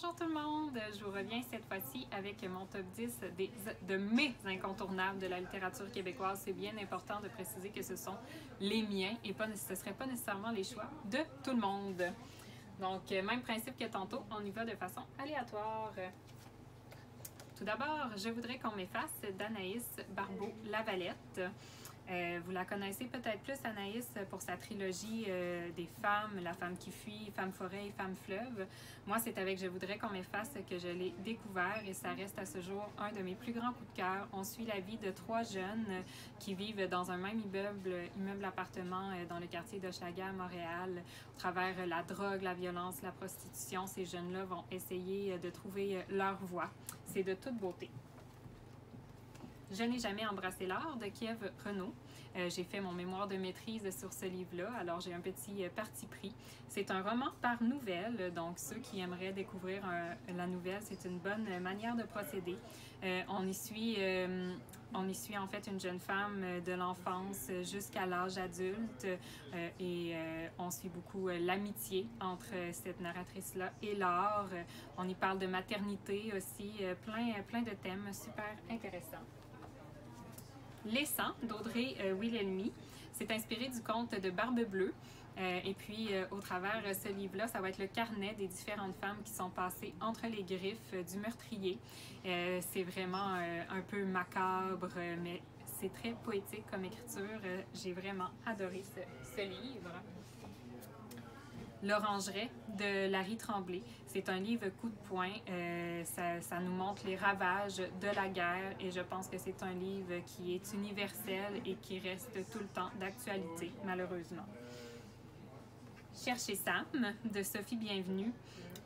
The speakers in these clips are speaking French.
Bonjour tout le monde, je vous reviens cette fois-ci avec mon top 10 de mes incontournables de la littérature québécoise. C'est bien important de préciser que ce sont les miens et ce ne serait pas nécessairement les choix de tout le monde. Donc, même principe que tantôt, on y va de façon aléatoire. Tout d'abord, je voudrais qu'on m'efface d'Anaïs Barbeau-Lavalette. Vous la connaissez peut-être plus, Anaïs, pour sa trilogie des femmes, La femme qui fuit, Femme forêt et Femme fleuve. Moi, c'est avec Je voudrais qu'on m'efface que je l'ai découvert et ça reste à ce jour un de mes plus grands coups de cœur. On suit la vie de 3 jeunes qui vivent dans un même immeuble-appartement dans le quartier d'Hochelaga à Montréal. Au travers la drogue, la violence, la prostitution, ces jeunes-là vont essayer de trouver leur voie. C'est de toute beauté. Je n'ai jamais embrassé l'art de Kiev Renaud. J'ai fait mon mémoire de maîtrise sur ce livre-là, alors j'ai un petit parti pris. C'est un roman par nouvelle, donc ceux qui aimeraient découvrir la nouvelle, c'est une bonne manière de procéder. On y suit en fait une jeune femme de l'enfance jusqu'à l'âge adulte et on suit beaucoup l'amitié entre cette narratrice-là et l'art. On y parle de maternité aussi, plein de thèmes super intéressants. Les sangs d'Audrey Wilhelmy. C'est inspiré du conte de Barbe Bleue. Et puis, au travers ce livre-là, ça va être le carnet des différentes femmes qui sont passées entre les griffes du meurtrier. C'est vraiment un peu macabre, mais c'est très poétique comme écriture. J'ai vraiment adoré ce livre. L'Orangerie de Larry Tremblay. C'est un livre coup de poing. Ça nous montre les ravages de la guerre et je pense que c'est un livre qui est universel et qui reste tout le temps d'actualité, malheureusement. Chercher Sam de Sophie Bienvenue.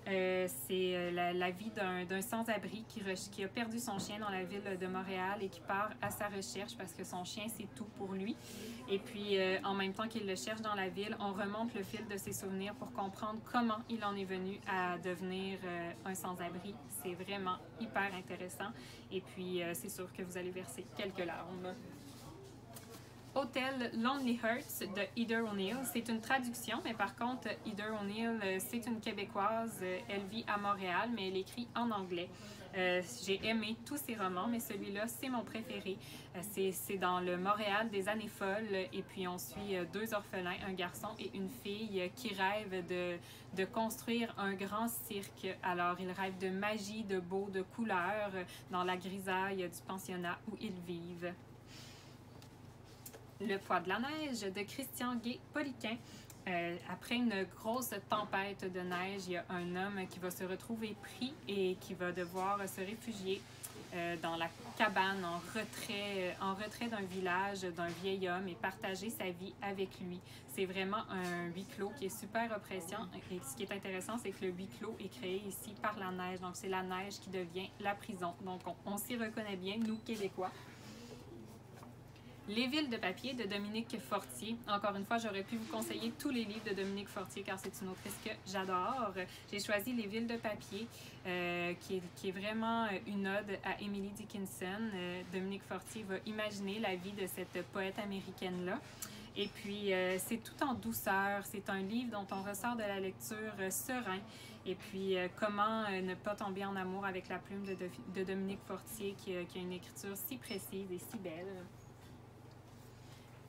C'est la vie d'un sans-abri qui a perdu son chien dans la ville de Montréal et qui part à sa recherche parce que son chien, c'est tout pour lui. Et puis, en même temps qu'il le cherche dans la ville, on remonte le fil de ses souvenirs pour comprendre comment il en est venu à devenir un sans-abri. C'est vraiment hyper intéressant. Et puis, c'est sûr que vous allez verser quelques larmes. Hotel Lonely Hearts de Heather O'Neill. C'est une traduction, mais par contre, Heather O'Neill, c'est une Québécoise. Elle vit à Montréal, mais elle écrit en anglais. J'ai aimé tous ses romans, mais celui-là, c'est mon préféré. C'est dans le Montréal des années folles, et puis on suit 2 orphelins, un garçon et une fille, qui rêvent de construire un grand cirque. Alors, ils rêvent de magie, de beau, de couleurs, dans la grisaille du pensionnat où ils vivent. Le poids de la neige de Christian Gay-Poliquin. Après une grosse tempête de neige, il y a un homme qui va se retrouver pris et qui va devoir se réfugier dans la cabane en retrait d'un village, d'un vieil homme et partager sa vie avec lui. C'est vraiment un huis clos qui est super oppressant et ce qui est intéressant, c'est que le huis clos est créé ici par la neige. Donc, c'est la neige qui devient la prison. Donc, on s'y reconnaît bien, nous, Québécois. Les villes de papier de Dominique Fortier. Encore une fois, j'aurais pu vous conseiller tous les livres de Dominique Fortier car c'est une autrice que j'adore. J'ai choisi Les villes de papier qui est vraiment une ode à Emily Dickinson. Dominique Fortier va imaginer la vie de cette poète américaine-là. Et puis, c'est tout en douceur. C'est un livre dont on ressort de la lecture serein. Et puis, comment ne pas tomber en amour avec la plume de Dominique Fortier qui a une écriture si précise et si belle.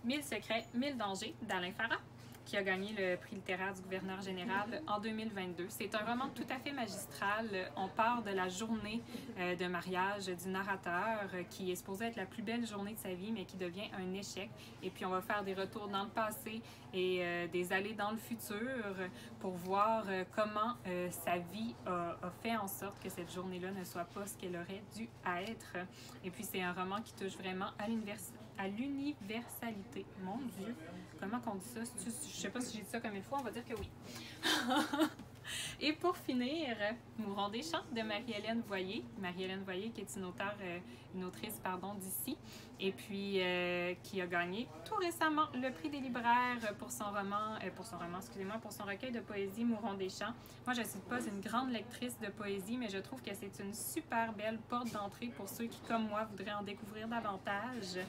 1000 secrets, 1000 dangers d'Alain Farah, qui a gagné le prix littéraire du gouverneur général en 2022. C'est un roman tout à fait magistral. On part de la journée de mariage du narrateur qui est supposée être la plus belle journée de sa vie, mais qui devient un échec. Et puis on va faire des retours dans le passé et des allées dans le futur pour voir comment sa vie a fait en sorte que cette journée-là ne soit pas ce qu'elle aurait dû être. Et puis c'est un roman qui touche vraiment à l'universalité. Mon Dieu, comment on dit ça? Je sais pas si j'ai dit ça comme il faut, on va dire que oui. Et pour finir, Mourons des chants de Marie-Hélène Voyer. Marie-Hélène Voyer qui est une autrice d'ici et puis qui a gagné tout récemment le prix des libraires pour son recueil de poésie Mourons des chants. Moi, je ne suis pas une grande lectrice de poésie, mais je trouve que c'est une super belle porte d'entrée pour ceux qui, comme moi, voudraient en découvrir davantage.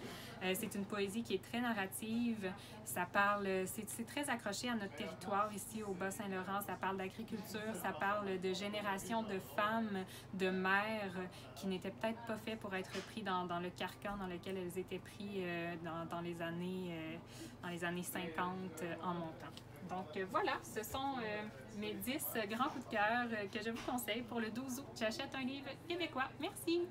C'est une poésie qui est très narrative. Ça parle, c'est très accroché à notre territoire ici au Bas-Saint-Laurent. Ça parle d'agriculture, ça parle de générations de femmes, de mères qui n'étaient peut-être pas faites pour être pris dans le carcan dans lequel elles étaient prises dans les années 50 en montant. Donc voilà, ce sont mes 10 grands coups de cœur que je vous conseille pour le 12 août. J'achète un livre québécois. Merci!